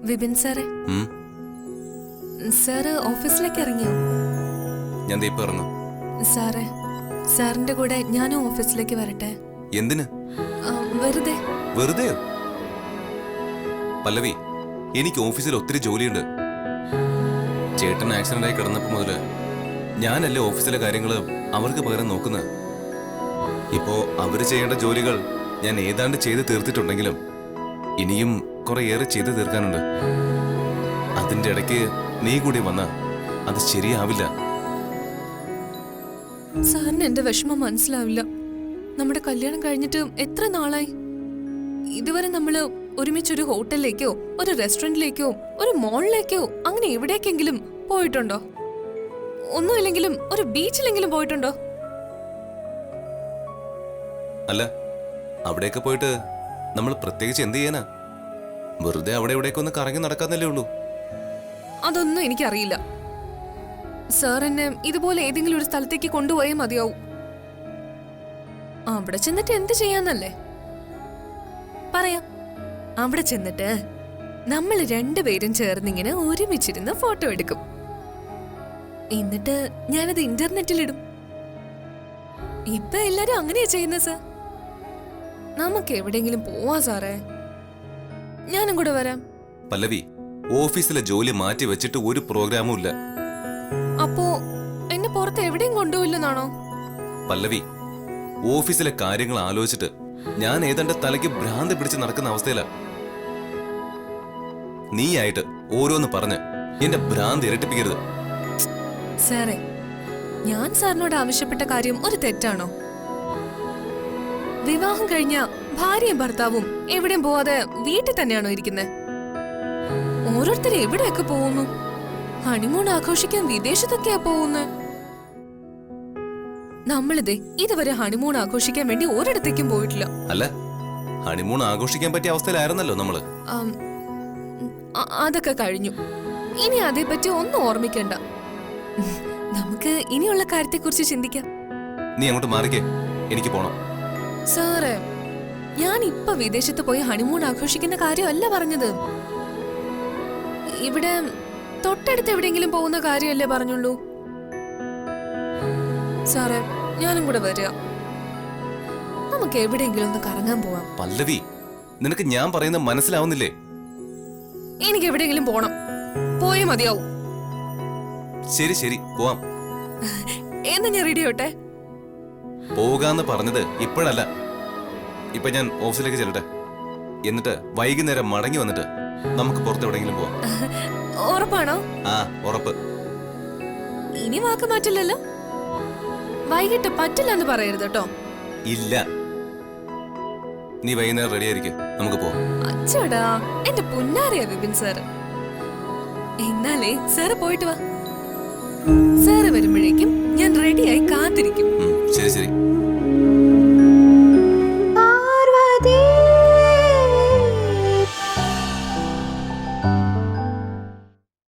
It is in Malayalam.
വിപിൻ സാറേ, സാറ് ഓഫീസിലേക്ക് ഇറങ്ങിയോ? ഞാൻ ദേ ഇപ്പൊ ഇറങ്ങും. സാറേ, സാറിന്റെ കൂടെ ഞാനും ഓഫീസിലേക്ക് വരട്ടെ? എന്തിന്? വെറുതെ. വെറുതെയോ? പല്ലവി, എനിക്ക് ഓഫീസിൽ ഒത്തിരി ജോലിയുണ്ട്. ചേട്ടൻ ആക്സിഡന്റ് ആയി കിടന്നപ്പോ മുതല് ഞാനല്ലേ ഓഫീസിലെ കാര്യങ്ങള് അവർക്ക് പകരം നോക്കുന്നത്. ഇപ്പോ അവര് ചെയ്യേണ്ട ജോലികൾ ഞാൻ ഏതാണ്ട് ചെയ്ത് തീർത്തിട്ടുണ്ടെങ്കിലും ഇനിയും കുറെയേറെ ചെയ്തു തീർക്കാനുണ്ട്. അതിന്റെ ഇടയ്ക്ക് നീ കൂടി വന്ന അത് ശരിയാവില്ല. സാറിന് എന്റെ വിഷമം മനസ്സിലാവില്ല. നമ്മുടെ കല്യാണം കഴിഞ്ഞിട്ട് എത്ര നാളായി? ഇതുവരെ നമ്മള് ഒരുമിച്ചൊരു ഹോട്ടലിലേക്കോ ഒരു റെസ്റ്റോറന്റിലേക്കോ ഒരു മോളിലേക്കോ അങ്ങനെ എവിടേക്കെങ്കിലും പോയിട്ടുണ്ടോ? ഒന്നുമില്ലെങ്കിലും ഒരു ബീച്ചിലെങ്കിലും പോയിട്ടുണ്ടോ? അല്ല, അവിടെയൊക്കെ പോയിട്ട് നമ്മൾ പ്രത്യേകിച്ച് എന്ത് ചെയ്യാനാ? വെറുതെ അവിടെ ഇവിടേക്ക് ഒന്ന് കറങ്ങി നടക്കാന്നല്ലേ ഉള്ളൂ. അതൊന്നും എനിക്കറിയില്ല. സാർ എന്നെ ഇതുപോലെ ഏതെങ്കിലും ഒരു സ്ഥലത്തേക്ക് കൊണ്ടുപോയേ മതിയാവും. അവിടെ ചെന്നിട്ട് എന്ത് ചെയ്യാന്നല്ലേ പറയാം. അവിടെ ചെന്നിട്ട് നമ്മൾ രണ്ടുപേരും ചേർന്നിങ്ങനെ ഒരുമിച്ചിരുന്ന് ഫോട്ടോ എടുക്കും. എന്നിട്ട് ഞാനത് ഇന്റർനെറ്റിലിടും. ഇപ്പൊ എല്ലാരും അങ്ങനെയാ ചെയ്യുന്നത് സാർ. നമുക്ക് എവിടെയെങ്കിലും പോവാ സാറേ. ഞാനും കൂടെ വരാം. പല്ലവി, ഓഫീസിലെ ജോലി മാറ്റി വെച്ചിട്ട് ഒരു പ്രോഗ്രാമും ഇല്ല. അപ്പോ എന്നെ പുറത്ത് എവിടെയും കൊണ്ടുപോയില്ലെന്നാണോ? പല്ലവി, ഓഫീസിലെ കാര്യങ്ങൾ ആലോചിച്ചിട്ട് ഞാൻ ഏതാണ്ട് തലയ്ക്ക് ഭ്രാന്ത് പിടിച്ച് നടക്കുന്ന അവസ്ഥയില. നീയായിട്ട് ഓരോന്ന് പറഞ്ഞ് എന്റെ ഭ്രാന്ത് ഇരട്ടിപ്പിക്കരുത്. സാറേ, ഞാൻ സാറിനോട് ആവശ്യപ്പെട്ട കാര്യം ഒരു തെറ്റാണോ? വിവാഹം കഴിഞ്ഞ ഭാര്യയും ഭർത്താവും എവിടെയും പോവാതെ വീട്ടിൽ തന്നെയാണോ ഇരിക്കുന്നത്? ഓരോരുത്തർ എവിടെയൊക്കെ പോകുന്നു. ഹണിമൂൺ ആഘോഷിക്കാൻ വിദേശത്തൊക്കെയാ പോകുന്നത്. നമ്മളിതേ ഇതുവരെ ഹണിമൂൺ ആഘോഷിക്കാൻ വേണ്ടി ഒരിടത്തേക്കും പോയിട്ടില്ല. അല്ല, ഹണിമൂൺ ആഘോഷിക്കാൻ പറ്റിയ അവസ്ഥയിലായിരുന്നല്ലോ നമ്മള്. അതൊക്കെ കഴിഞ്ഞു. ഇനി അതേപ്പറ്റി ഒന്നും ഓർമ്മിക്കണ്ട. നമുക്ക് ഇനിയുള്ള കാര്യത്തെക്കുറിച്ച് ചിന്തിക്കാം. നീ അങ്ങോട്ട് മാറിക്കേ, എനിക്ക് പോണം. സാറേ, ഞാൻ ഇപ്പൊ വിദേശത്ത് പോയി ഹണിമൂൺ ആഘോഷിക്കുന്ന കാര്യമല്ല പറഞ്ഞത്. ഇവിടെ തൊട്ടടുത്ത് എവിടെയെങ്കിലും പോകുന്ന കാര്യമല്ലേ പറഞ്ഞുള്ളൂ. സാറേ, ഞാനും കൂടെ വരിക. നമുക്ക് എവിടെയെങ്കിലും ഒന്ന് കറങ്ങാൻ പോവാം. പല്ലവി, നിനക്ക് ഞാൻ പറയുന്നത് മനസ്സിലാവുന്നില്ലേ? എനിക്ക് എവിടെയെങ്കിലും പോണം. പോയേ മതിയാവും. ശരി ശരി, പോവാം. എന്നാ ഞാൻ റെഡി ആവട്ടെ? പോകാന്ന് പറഞ്ഞത് ഇപ്പോഴല്ല. ഇപ്പൊ ഞാൻ ഓഫീസിലേക്ക് ചെല്ലട്ടെ. എന്നിട്ട് വൈകുന്നേരം മടങ്ങി വന്നിട്ട് നമുക്ക് പുറത്ത് എവിടെയെങ്കിലും പോവാം. ഉറപ്പാണോ? ആ, ഉറപ്പ്. ഇനി വാക്ക് മാറ്റില്ലല്ലോ? വൈകിട്ട് പറ്റില്ല എന്ന് പറയരുത് കേട്ടോ. ഇല്ല, നീ വൈകുന്നേരം റെഡി ആയിരിക്കും, നമുക്ക് പോവാം. അച്ചടാ, എന്റെ പുന്നാരിയാ വിപിൻ സാറ്. എന്നാലേ സാറ് പോയിട്ട് വാ. സാറ് വരുമ്പോഴേക്കും ഞാൻ റെഡിയായി കാത്തിരിക്കും. ശരി ശരി.